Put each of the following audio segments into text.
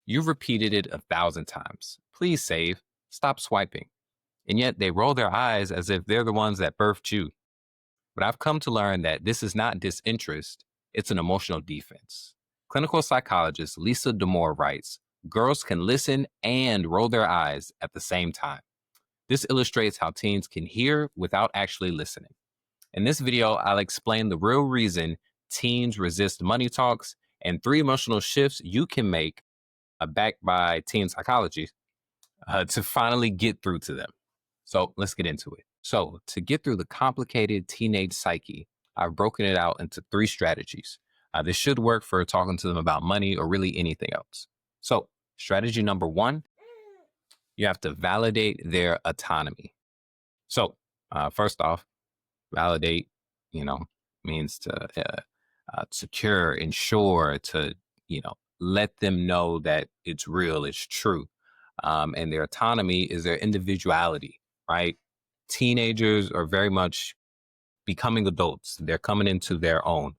You've repeated it 1,000 times. Please save. Stop swiping. And yet they roll their eyes as if they're the ones that birthed you. But I've come to learn that this is not disinterest, it's an emotional defense. Clinical psychologist Lisa Damore writes, girls can listen and roll their eyes at the same time. This illustrates how teens can hear without actually listening. In this video, I'll explain the real reason teens resist money talks and 3 emotional shifts you can make, backed by teen psychology, to finally get through to them. So let's get into it. So, to get through the complicated teenage psyche, I've broken it out into 3 strategies. This should work for talking to them about money or really anything else. So, strategy number 1, you have to validate their autonomy. So, first off, validate, you know, means to secure, ensure, to, let them know that it's real, it's true. And their autonomy is their individuality, right? Teenagers are very much becoming adults. They're coming into their own.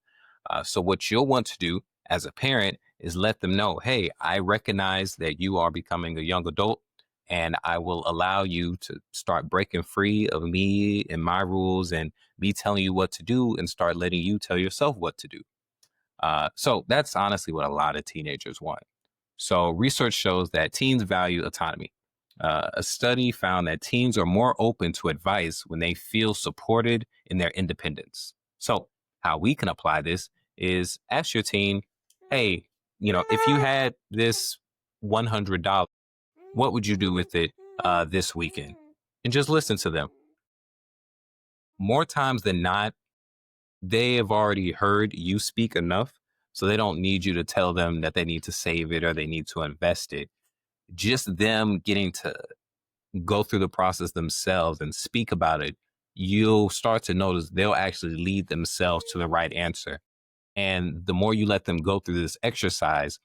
So what you'll want to do as a parent is let them know, hey, I recognize that you are becoming a young adult, and I will allow you to start breaking free of me and my rules and me telling you what to do and start letting you tell yourself what to do. So that's honestly what a lot of teenagers want. So research shows that teens value autonomy. A study found that teens are more open to advice when they feel supported in their independence. So how we can apply this is ask your teen, hey, if you had this $100, what would you do with it this weekend? And just listen to them. More times than not, they have already heard you speak enough, so they don't need you to tell them that they need to save it or they need to invest it. Just them getting to go through the process themselves and speak about it, you'll start to notice they'll actually lead themselves to the right answer. And the more you let them go through this exercise,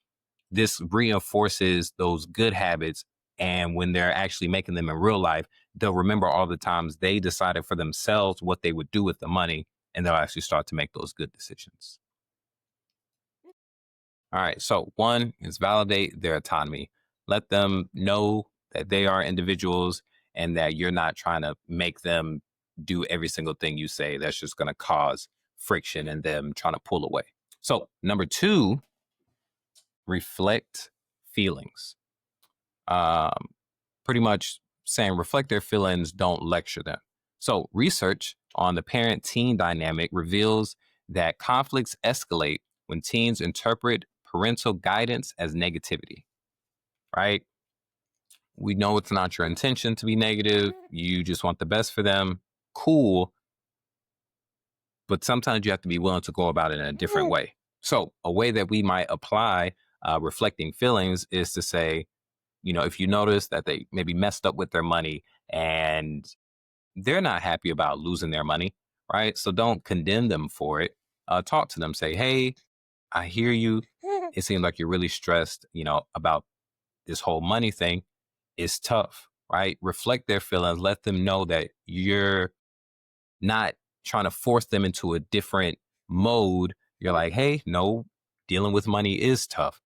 this reinforces those good habits. And when they're actually making them in real life, they'll remember all the times they decided for themselves what they would do with the money, and they'll actually start to make those good decisions. All right. So, 1 is validate their autonomy. Let them know that they are individuals and that you're not trying to make them do every single thing you say. That's just going to cause friction and them trying to pull away. So, number 2, reflect feelings. Pretty much saying reflect their feelings, don't lecture them. So, research on the parent teen dynamic reveals that conflicts escalate when teens interpret parental guidance as negativity, right? We know it's not your intention to be negative. You just want the best for them. Cool. But sometimes you have to be willing to go about it in a different way. So, a way that we might apply reflecting feelings is to say, if you notice that they maybe messed up with their money and they're not happy about losing their money, right? So don't condemn them for it. Talk to them, say, hey, I hear you. It seems like you're really stressed, about this whole money thing. It's tough, right? Reflect their feelings. Let them know that you're not trying to force them into a different mode. You're like, hey, no, dealing with money is tough.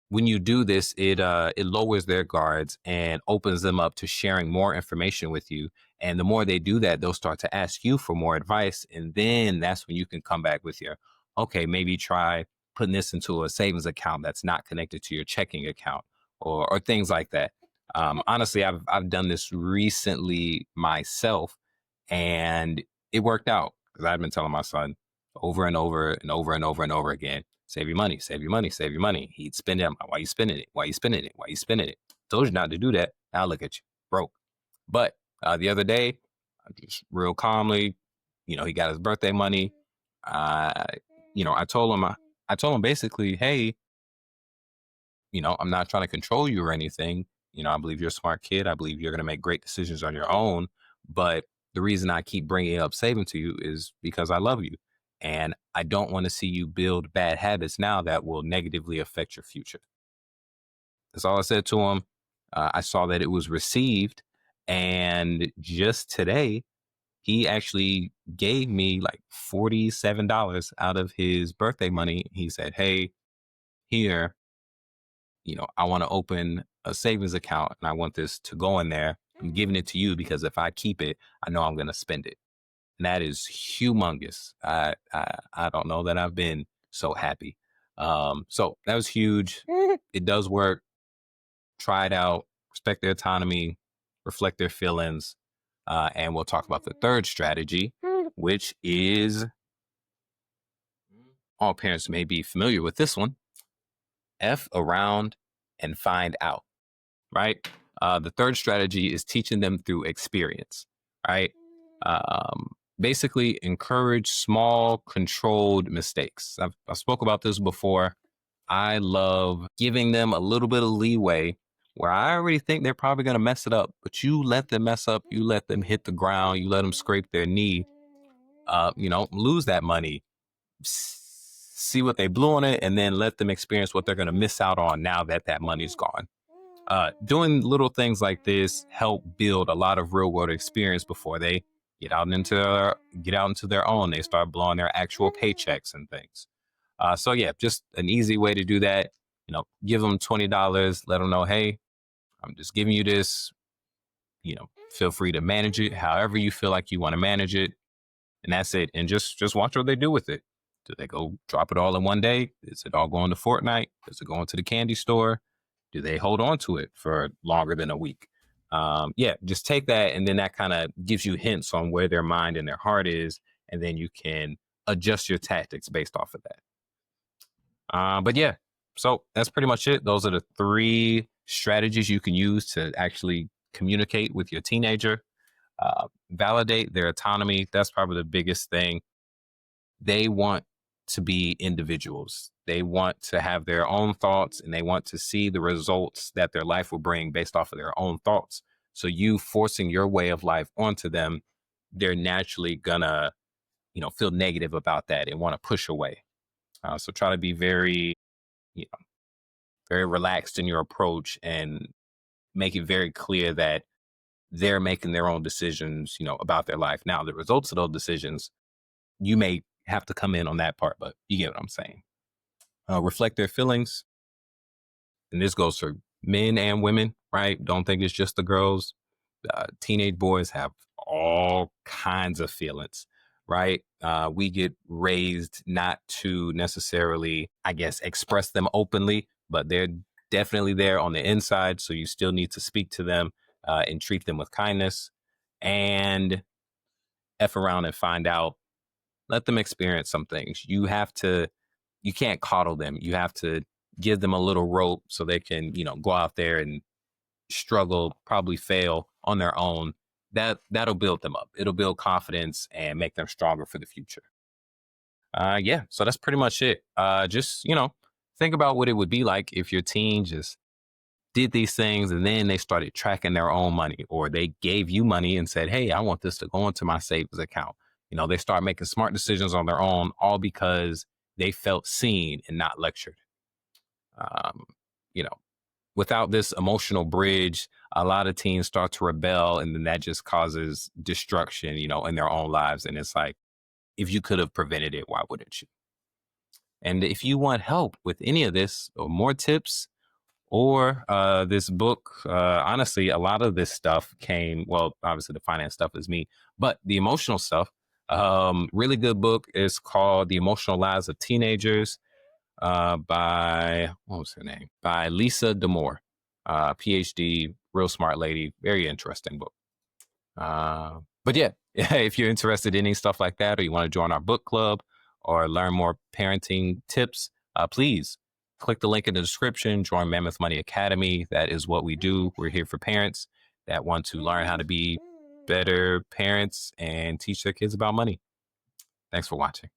When you do this, it lowers their guards and opens them up to sharing more information with you. And the more they do that, they'll start to ask you for more advice. And then that's when you can come back with your, okay, maybe try putting this into a savings account that's not connected to your checking account, or things like that. Honestly, I've done this recently myself, and it worked out because I've been telling my son over and over and over and over and over again, save your money, save your money, save your money. He'd spend it. I'm like, why you spending it? Why you spending it? Why you spending it? Told you not to do that. Now look at you, broke. But the other day, just real calmly, he got his birthday money. Uh, I told him, I told him basically, hey, I'm not trying to control you or anything. I believe you're a smart kid. I believe you're going to make great decisions on your own. But the reason I keep bringing up saving to you is because I love you. And I don't want to see you build bad habits now that will negatively affect your future. That's all I said to him. I saw that it was received. And just today, he actually gave me like $47 out of his birthday money. He said, hey, here, I want to open a savings account and I want this to go in there. I'm giving it to you because if I keep it, I know I'm going to spend it. And that is humongous. I don't know that I've been so happy. So that was huge. It does work. Try it out. Respect their autonomy. Reflect their feelings. And we'll talk about the third strategy, which is all parents may be familiar with this one. F around and find out, right? The third strategy is teaching them through experience, right? Basically, encourage small, controlled mistakes. I've spoke about this before. I love giving them a little bit of leeway where I already think they're probably going to mess it up, but you let them mess up, you let them hit the ground, you let them scrape their knee, lose that money, see what they blew on it, and then let them experience what they're going to miss out on now that that money's gone. Doing little things like this help build a lot of real world experience before they get out into their own. They start blowing their actual paychecks and things. So yeah, just an easy way to do that. Give them $20. Let them know, hey, I'm just giving you this. Feel free to manage it however you feel like you want to manage it, and that's it. And just watch what they do with it. Do they go drop it all in one day? Is it all going to Fortnite? Does it go into the candy store? Do they hold on to it for longer than a week? Just take that, and then that kind of gives you hints on where their mind and their heart is, and then you can adjust your tactics based off of that. So that's pretty much it. Those are the 3 strategies you can use to actually communicate with your teenager. Validate their autonomy. That's probably the biggest thing. They want to be individuals. They want to have their own thoughts, and they want to see the results that their life will bring based off of their own thoughts. So you forcing your way of life onto them, they're naturally gonna, feel negative about that and want to push away. So try to be very, very relaxed in your approach and make it very clear that they're making their own decisions, about their life. Now, the results of those decisions, you may have to come in on that part, but you get what I'm saying. Reflect their feelings. And this goes for men and women, right? Don't think it's just the girls. Teenage boys have all kinds of feelings, right? We get raised not to necessarily, I guess, express them openly, but they're definitely there on the inside. So you still need to speak to them and treat them with kindness, and F around and find out. Let them experience some things. You can't coddle them. You have to give them a little rope so they can, go out there and struggle, probably fail on their own. That'll build them up. It'll build confidence and make them stronger for the future. So that's pretty much it. Just, think about what it would be like if your teen just did these things and then they started tracking their own money, or they gave you money and said, hey, I want this to go into my savings account. They start making smart decisions on their own, all because they felt seen and not lectured. You know, without this emotional bridge, a lot of teens start to rebel, and then that just causes destruction, in their own lives. And it's like, if you could have prevented it, why wouldn't you? And if you want help with any of this or more tips or this book, honestly, a lot of this stuff obviously the finance stuff is me, but the emotional stuff, really good book is called The Emotional Lives of Teenagers by, what was her name? By Lisa Damour, PhD, real smart lady, very interesting book. But yeah, if you're interested in any stuff like that, or you want to join our book club or learn more parenting tips, please click the link in the description, join Mammoth Money Academy. That is what we do. We're here for parents that want to learn how to be better parents and teach their kids about money. Thanks for watching.